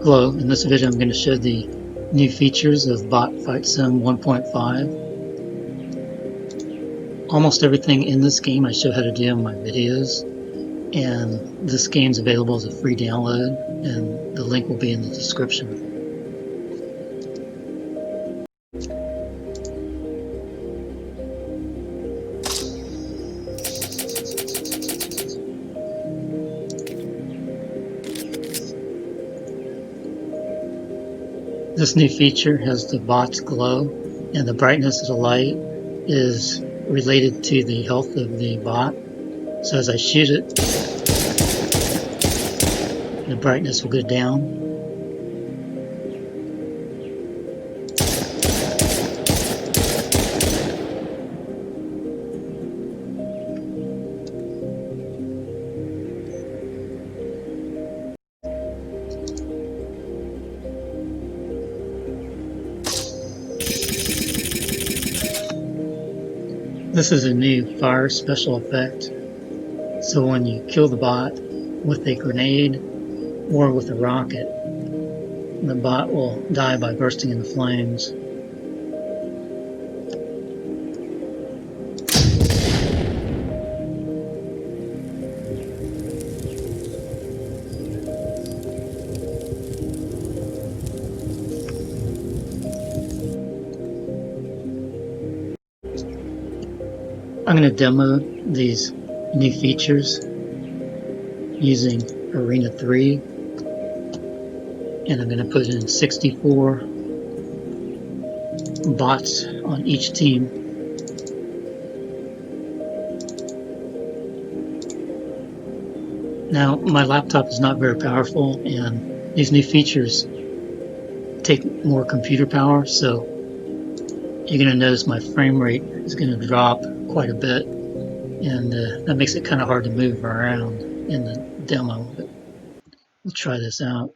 Hello, in this video I'm going to show the new features of BotFightSim 1.5. Almost everything in this game I show how to do in my videos, and this game is available as a free download, and the link will be in the description. This new feature has the bot's glow, and the brightness of the light is related to the health of the bot. So as I shoot it, the brightness will go down. This is a new fire special effect. So when you kill the bot with a grenade or with a rocket, the bot will die by bursting into flames. I'm going to demo these new features using Arena 3, and I'm going to put in 64 bots on each team. Now, my laptop is not very powerful, and these new features take more computer power, so you're going to notice my frame rate is going to drop quite a bit, and that makes it kind of hard to move around in the demo. But we'll try this out.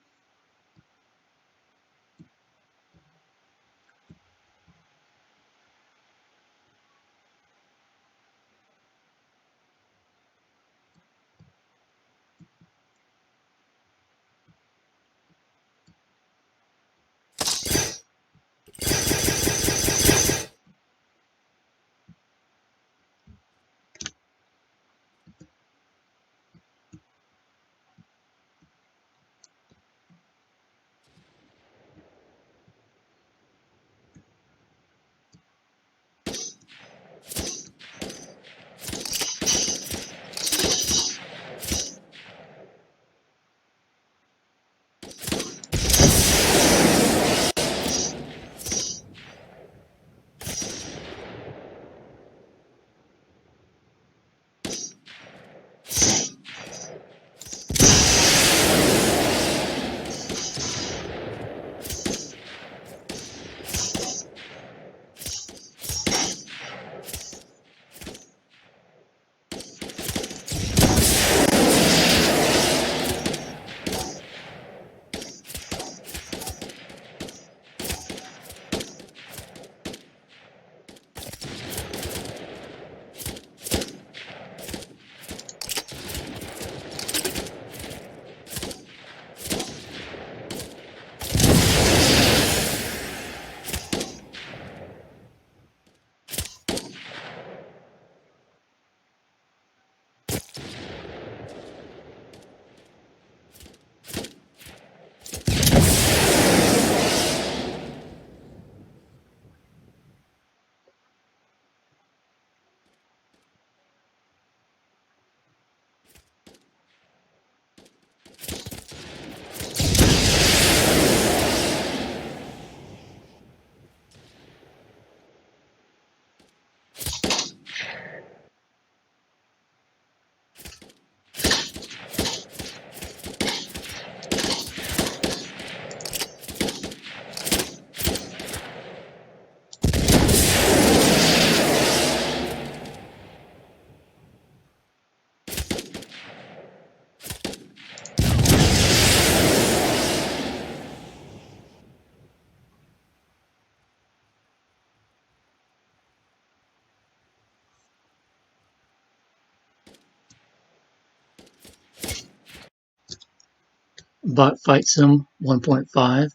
BotFightSim 1.5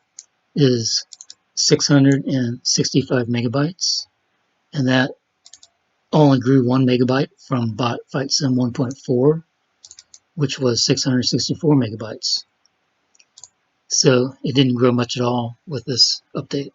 is 665 megabytes, and that only grew 1 megabyte from BotFightSim 1.4, which was 664 megabytes. So it didn't grow much at all with this update.